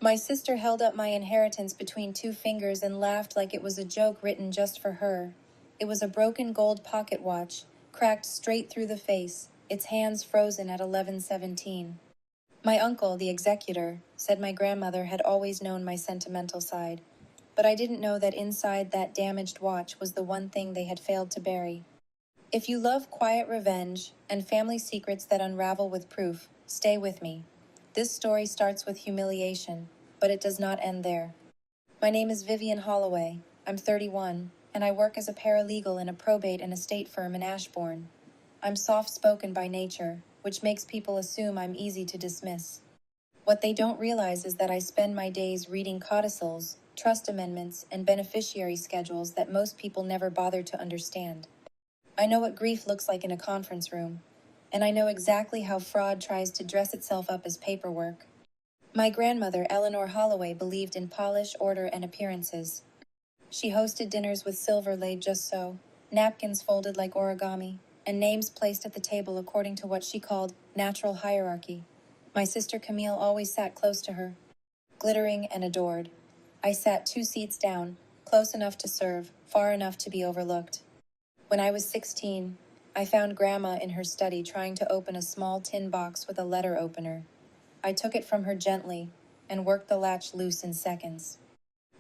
My sister held up my inheritance between two fingers and laughed like it was a joke written just for her. It was a broken gold pocket watch, cracked straight through the face, its hands frozen at 11:17. My uncle, the executor, said my grandmother had always known my sentimental side, but I didn't know that inside that damaged watch was the one thing they had failed to bury. If you love quiet revenge and family secrets that unravel with proof, stay with me. This story starts with humiliation, but it does not end there. My name is Vivian Holloway. I'm 31, and I work as a paralegal in a probate and estate firm in Ashbourne. I'm soft-spoken by nature, which makes people assume I'm easy to dismiss. What they don't realize is that I spend my days reading codicils, trust amendments, and beneficiary schedules that most people never bother to understand. I know what grief looks like in a conference room, and I know exactly how fraud tries to dress itself up as paperwork. My grandmother, Eleanor Holloway, believed in polish, order, and appearances. She hosted dinners with silver laid just so, napkins folded like origami, and names placed at the table according to what she called natural hierarchy. My sister Camille always sat close to her, glittering and adored. I sat 2 seats down, close enough to serve, far enough to be overlooked. When I was 16, I found Grandma in her study trying to open a small tin box with a letter opener. I took it from her gently and worked the latch loose in seconds.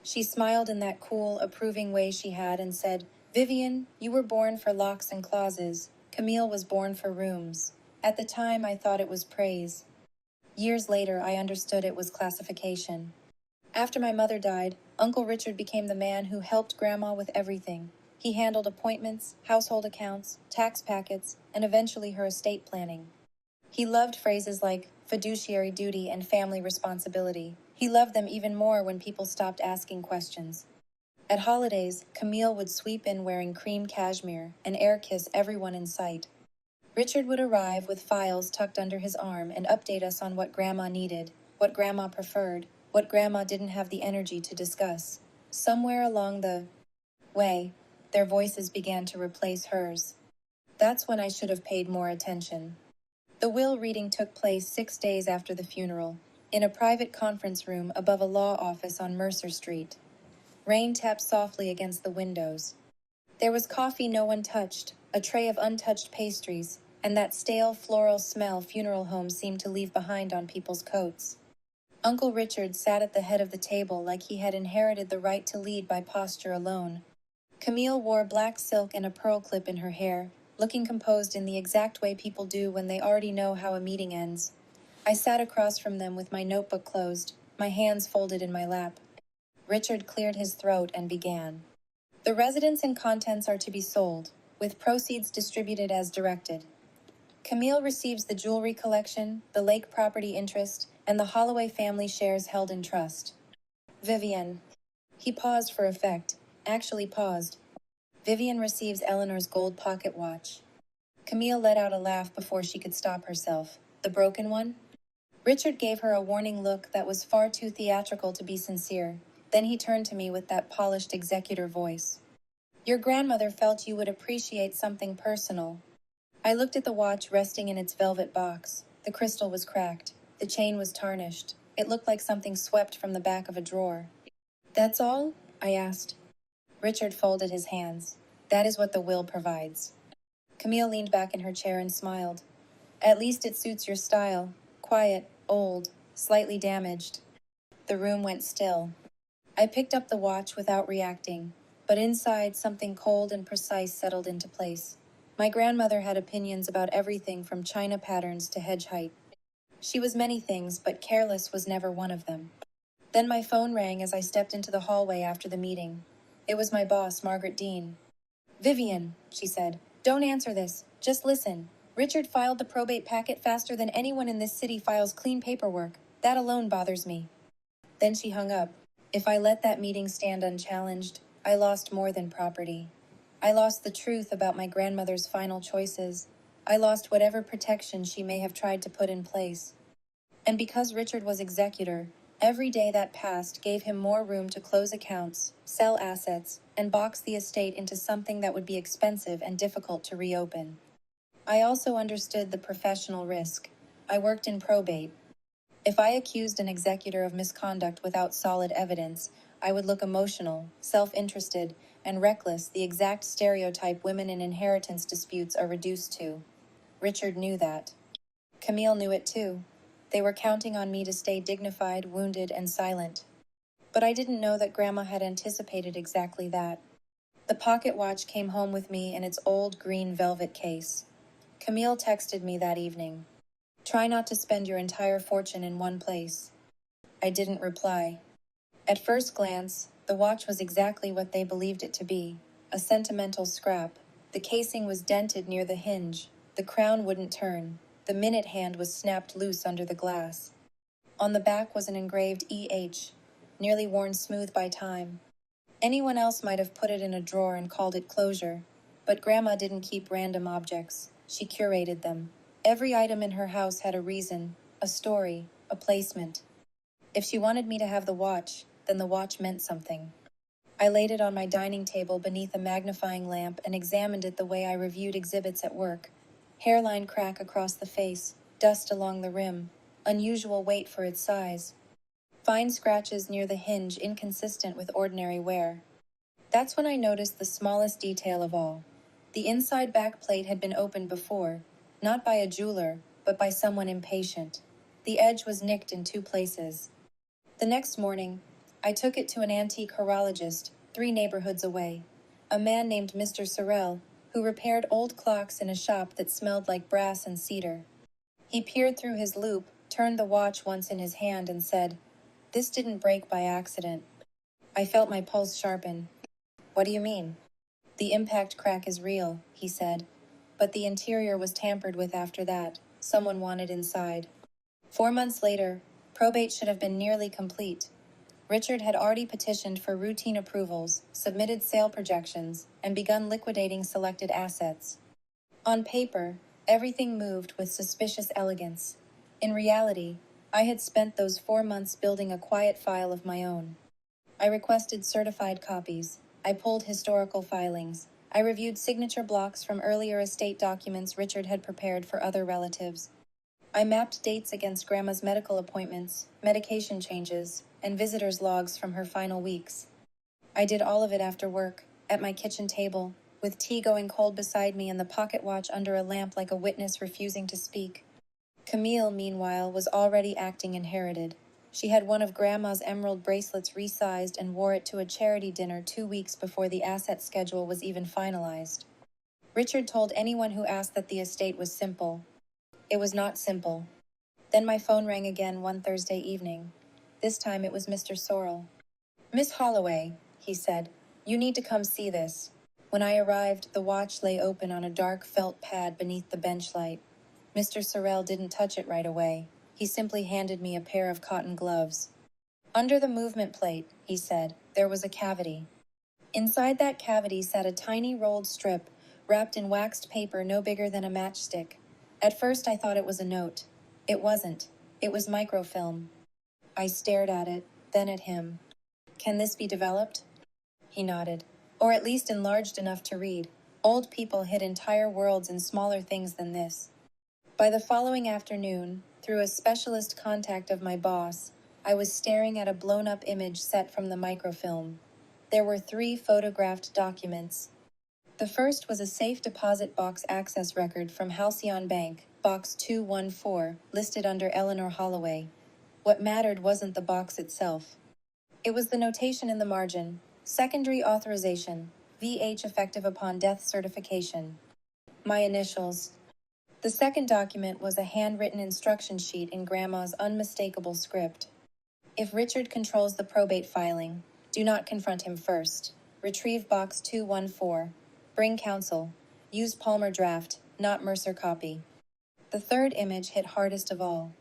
She smiled in that cool, approving way she had and said, "Vivian, you were born for locks and clauses. Camille was born for rooms." At the time, I thought it was praise. Years later, I understood it was classification. After my mother died, Uncle Richard became the man who helped Grandma with everything. He handled appointments, household accounts, tax packets, and eventually her estate planning. He loved phrases like fiduciary duty and family responsibility. He loved them even more when people stopped asking questions. At holidays, Camille would sweep in wearing cream cashmere and air kiss everyone in sight. Richard would arrive with files tucked under his arm and update us on what Grandma needed, what Grandma preferred, what Grandma didn't have the energy to discuss. Somewhere along the way, their voices began to replace hers. That's when I should have paid more attention. The will reading took place 6 days after the funeral, in a private conference room above a law office on Mercer Street. Rain tapped softly against the windows. There was coffee no one touched, a tray of untouched pastries, and that stale floral smell funeral homes seemed to leave behind on people's coats. Uncle Richard sat at the head of the table like he had inherited the right to lead by posture alone. Camille wore black silk and a pearl clip in her hair, looking composed in the exact way people do when they already know how a meeting ends. I sat across from them with my notebook closed, my hands folded in my lap. Richard cleared his throat and began. The residence and contents are to be sold, with proceeds distributed as directed. Camille receives the jewelry collection, the lake property interest, and the Holloway family shares held in trust. Vivian. He paused for effect, actually paused. Vivian receives Eleanor's gold pocket watch. Camille let out a laugh before she could stop herself. The broken one? Richard gave her a warning look that was far too theatrical to be sincere. Then he turned to me with that polished executor voice. Your grandmother felt you would appreciate something personal. I looked at the watch resting in its velvet box. The crystal was cracked. The chain was tarnished. It looked like something swept from the back of a drawer. That's all? I asked. Richard folded his hands. That is what the will provides. Camille leaned back in her chair and smiled. At least it suits your style. Quiet, old, slightly damaged. The room went still. I picked up the watch without reacting, but inside something cold and precise settled into place. My grandmother had opinions about everything from china patterns to hedge height. She was many things, but careless was never one of them. Then my phone rang as I stepped into the hallway after the meeting. It was my boss, Margaret Dean. Vivian, she said, don't answer this. Just listen. Richard filed the probate packet faster than anyone in this city files clean paperwork. That alone bothers me. Then she hung up. If I let that meeting stand unchallenged, I lost more than property. I lost the truth about my grandmother's final choices. I lost whatever protection she may have tried to put in place. And because Richard was executor, every day that passed gave him more room to close accounts, sell assets, and box the estate into something that would be expensive and difficult to reopen. I also understood the professional risk. I worked in probate. If I accused an executor of misconduct without solid evidence, I would look emotional, self-interested, and reckless, the exact stereotype women in inheritance disputes are reduced to. Richard knew that. Camille knew it too. They were counting on me to stay dignified, wounded, and silent. But I didn't know that Grandma had anticipated exactly that. The pocket watch came home with me in its old green velvet case. Camille texted me that evening. Try not to spend your entire fortune in one place. I didn't reply. At first glance, the watch was exactly what they believed it to be, a sentimental scrap. The casing was dented near the hinge. The crown wouldn't turn. The minute hand was snapped loose under the glass. On the back was an engraved EH, nearly worn smooth by time. Anyone else might have put it in a drawer and called it closure, but Grandma didn't keep random objects. She curated them. Every item in her house had a reason, a story, a placement. If she wanted me to have the watch, then the watch meant something. I laid it on my dining table beneath a magnifying lamp and examined it the way I reviewed exhibits at work. Hairline crack across the face, dust along the rim, unusual weight for its size. Fine scratches near the hinge inconsistent with ordinary wear. That's when I noticed the smallest detail of all. The inside back plate had been opened before, not by a jeweler, but by someone impatient. The edge was nicked in 2 places. The next morning, I took it to an antique horologist 3 neighborhoods away, a man named Mr. Sorrell, who repaired old clocks in a shop that smelled like brass and cedar. He peered through his loupe, turned the watch once in his hand, and said, "This didn't break by accident." I felt my pulse sharpen. "What do you mean?" "The impact crack is real," he said, "but the interior was tampered with after that. Someone wanted inside." 4 months later, probate should have been nearly complete. Richard had already petitioned for routine approvals, submitted sale projections, and begun liquidating selected assets. On paper, everything moved with suspicious elegance. In reality, I had spent those 4 months building a quiet file of my own. I requested certified copies. I pulled historical filings. I reviewed signature blocks from earlier estate documents Richard had prepared for other relatives. I mapped dates against Grandma's medical appointments, medication changes, and visitors' logs from her final weeks. I did all of it after work, at my kitchen table, with tea going cold beside me and the pocket watch under a lamp like a witness refusing to speak. Camille, meanwhile, was already acting inherited. She had one of Grandma's emerald bracelets resized and wore it to a charity dinner 2 weeks before the asset schedule was even finalized. Richard told anyone who asked that the estate was simple. It was not simple. Then my phone rang again one Thursday evening. This time it was Mr. Sorrell. "Miss Holloway," he said, "you need to come see this." When I arrived, the watch lay open on a dark felt pad beneath the bench light. Mr. Sorrell didn't touch it right away. He simply handed me a pair of cotton gloves. "Under the movement plate," he said, "there was a cavity. Inside that cavity sat a tiny rolled strip, wrapped in waxed paper no bigger than a matchstick. At first I thought it was a note. It wasn't. It was microfilm." I stared at it, then at him. "Can this be developed?" He nodded. "Or at least enlarged enough to read. Old people hid entire worlds in smaller things than this." By the following afternoon, through a specialist contact of my boss, I was staring at a blown-up image set from the microfilm. There were 3 photographed documents. The first was a safe deposit box access record from Halcyon Bank, Box 214, listed under Eleanor Holloway. What mattered wasn't the box itself. It was the notation in the margin, "Secondary authorization, VH effective upon death certification." My initials. The second document was a handwritten instruction sheet in Grandma's unmistakable script. "If Richard controls the probate filing, do not confront him first. Retrieve Box 214. Bring counsel. Use Palmer draft, not Mercer copy." The third image hit hardest of all.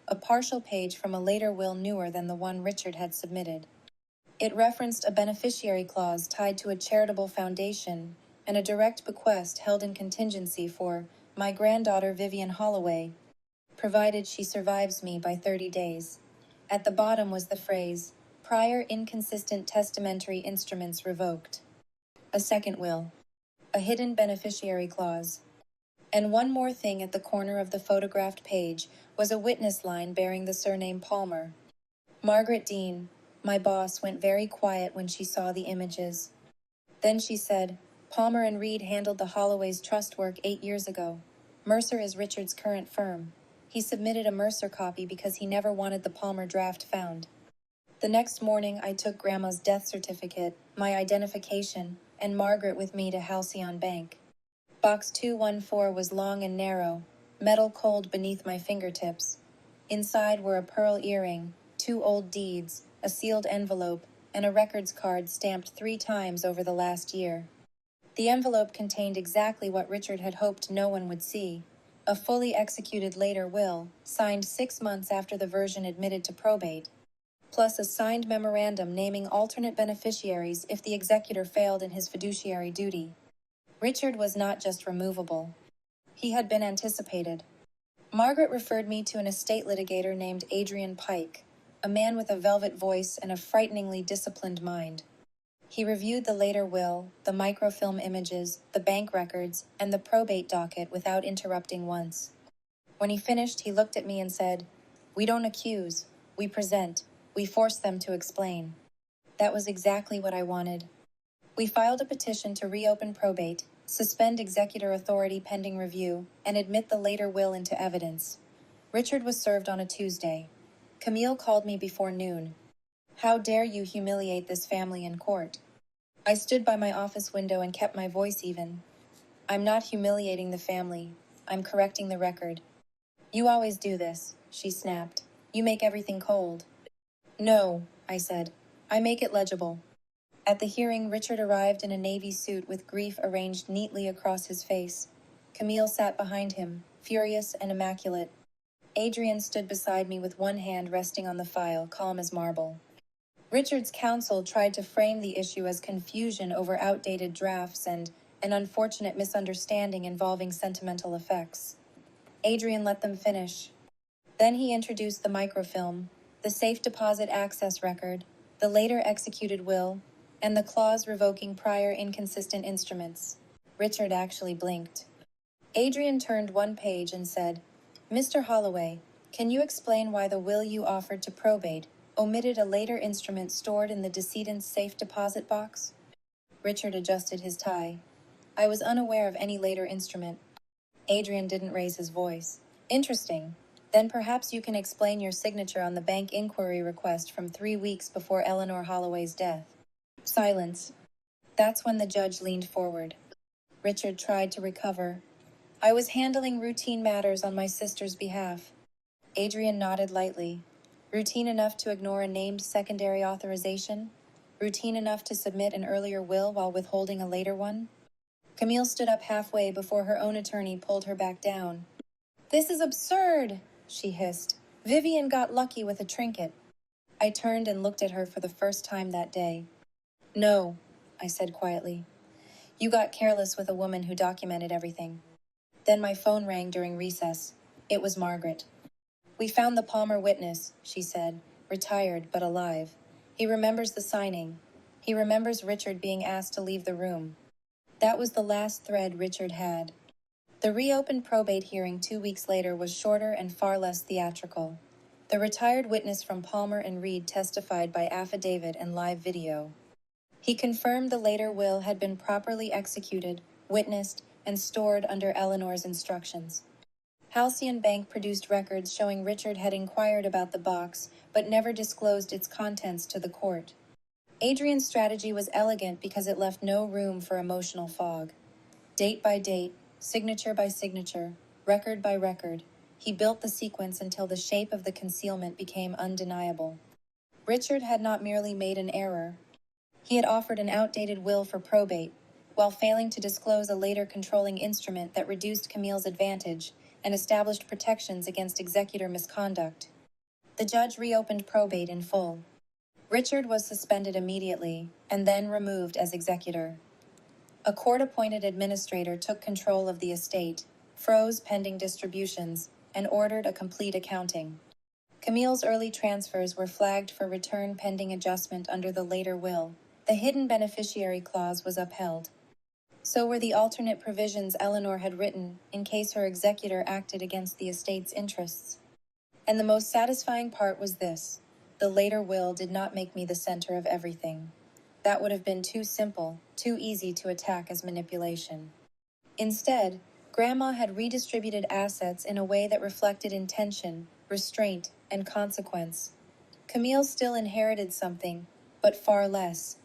A partial page from a later will newer than the one Richard had submitted. It referenced a beneficiary clause tied to a charitable foundation and a direct bequest held in contingency for "my granddaughter Vivian Holloway, provided she survives me by 30 days. At the bottom was the phrase, "Prior inconsistent testamentary instruments revoked." A second will. A hidden beneficiary clause. And one more thing at the corner of the photographed page was a witness line bearing the surname Palmer. Margaret Dean, my boss, went very quiet when she saw the images. Then she said, Palmer and Reed handled the Holloway's trust work 8 years ago. Mercer is Richard's current firm. He submitted a Mercer copy because he never wanted the Palmer draft found. The next morning, I took Grandma's death certificate, my identification, and Margaret with me to Halcyon Bank. Box 214 was long and narrow, metal cold beneath my fingertips. Inside were a pearl earring, 2 old deeds, a sealed envelope, and a records card stamped 3 times over the last year. The envelope contained exactly what Richard had hoped no one would see: a fully executed later will, signed 6 months after the version admitted to probate, plus a signed memorandum naming alternate beneficiaries if the executor failed in his fiduciary duty. Richard was not just removable. He had been anticipated. Margaret referred me to an estate litigator named Adrian Pike, a man with a velvet voice and a frighteningly disciplined mind. He reviewed the later will, the microfilm images, the bank records, and the probate docket without interrupting once. When he finished, he looked at me and said, "We don't accuse, we present, we force them to explain." That was exactly what I wanted. We filed a petition to reopen probate, suspend executor authority pending review, and admit the later will into evidence. Richard was served on a Tuesday. Camille called me before noon. "How dare you humiliate this family in court?" I stood by my office window and kept my voice even. "I'm not humiliating the family. I'm correcting the record." "You always do this," she snapped. "You make everything cold." "No," I said. "I make it legible." At the hearing, Richard arrived in a navy suit with grief arranged neatly across his face. Camille sat behind him, furious and immaculate. Adrian stood beside me with one hand resting on the file, calm as marble. Richard's counsel tried to frame the issue as confusion over outdated drafts and an unfortunate misunderstanding involving sentimental effects. Adrian let them finish. Then he introduced the microfilm, the safe deposit access record, the later executed will, and the clause revoking prior inconsistent instruments. Richard actually blinked. Adrian turned one page and said, "Mr. Holloway, can you explain why the will you offered to probate omitted a later instrument stored in the decedent's safe deposit box?" Richard adjusted his tie. "I was unaware of any later instrument." Adrian didn't raise his voice. "Interesting. Then perhaps you can explain your signature on the bank inquiry request from 3 weeks before Eleanor Holloway's death." Silence. That's when the judge leaned forward. Richard tried to recover. "I was handling routine matters on my sister's behalf." Adrian nodded lightly. "Routine enough to ignore a named secondary authorization? Routine enough to submit an earlier will while withholding a later one?" Camille stood up halfway before her own attorney pulled her back down. "This is absurd," she hissed. "Vivian got lucky with a trinket." I turned and looked at her for the first time that day. "No," I said quietly. "You got careless with a woman who documented everything." Then my phone rang during recess. It was Margaret. "We found the Palmer witness," she said, "retired but alive. He remembers the signing. He remembers Richard being asked to leave the room." That was the last thread Richard had. The reopened probate hearing 2 weeks later was shorter and far less theatrical. The retired witness from Palmer and Reed testified by affidavit and live video. He confirmed the later will had been properly executed, witnessed, and stored under Eleanor's instructions. Halcyon Bank produced records showing Richard had inquired about the box, but never disclosed its contents to the court. Adrian's strategy was elegant because it left no room for emotional fog. Date by date, signature by signature, record by record, he built the sequence until the shape of the concealment became undeniable. Richard had not merely made an error. He had offered an outdated will for probate, while failing to disclose a later controlling instrument that reduced Camille's advantage and established protections against executor misconduct. The judge reopened probate in full. Richard was suspended immediately, and then removed as executor. A court-appointed administrator took control of the estate, froze pending distributions, and ordered a complete accounting. Camille's early transfers were flagged for return pending adjustment under the later will. The hidden beneficiary clause was upheld. So were the alternate provisions Eleanor had written in case her executor acted against the estate's interests. And the most satisfying part was this: the later will did not make me the center of everything. That would have been too simple, too easy to attack as manipulation. Instead, Grandma had redistributed assets in a way that reflected intention, restraint, and consequence. Camille still inherited something, but far less.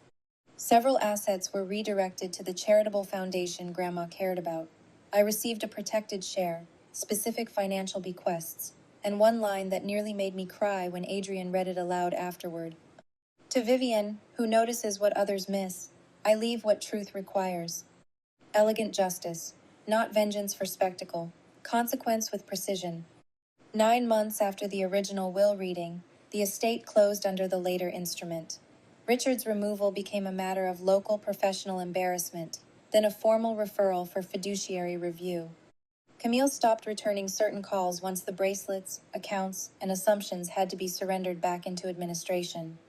Several assets were redirected to the charitable foundation Grandma cared about. I received a protected share, specific financial bequests, and one line that nearly made me cry when Adrian read it aloud afterward. To Vivian, who notices what others miss, I leave what truth requires. Elegant justice, not vengeance for spectacle, consequence with precision. 9 months after the original will reading, the estate closed under the later instrument. Richard's removal became a matter of local professional embarrassment, then a formal referral for fiduciary review. Camille stopped returning certain calls once the bracelets, accounts, and assumptions had to be surrendered back into administration.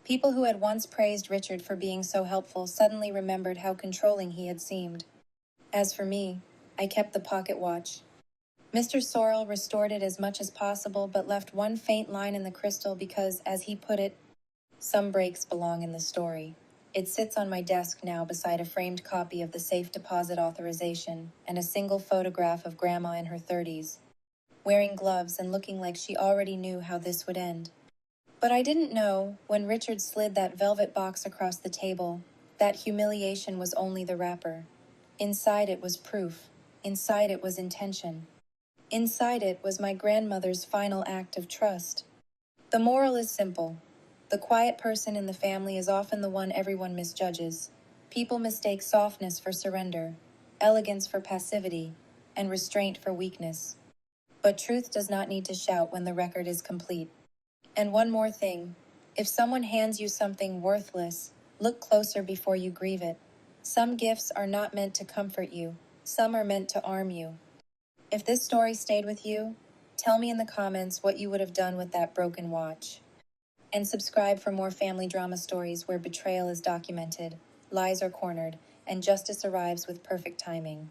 People who had once praised Richard for being so helpful suddenly remembered how controlling he had seemed. As for me, I kept the pocket watch. Mr. Sorrel restored it as much as possible, but left one faint line in the crystal because, as he put it, some breaks belong in the story. It sits on my desk now beside a framed copy of the safe deposit authorization and a single photograph of Grandma in her 30s, wearing gloves and looking like she already knew how this would end. But I didn't know, when Richard slid that velvet box across the table, that humiliation was only the wrapper. Inside it was proof. Inside it was intention. Inside it was my grandmother's final act of trust. The moral is simple. The quiet person in the family is often the one everyone misjudges. People mistake softness for surrender, elegance for passivity, and restraint for weakness. But truth does not need to shout when the record is complete. And one more thing. If someone hands you something worthless, look closer before you grieve it. Some gifts are not meant to comfort you. Some are meant to arm you. If this story stayed with you, tell me in the comments what you would have done with that broken watch. And subscribe for more family drama stories where betrayal is documented, lies are cornered, and justice arrives with perfect timing.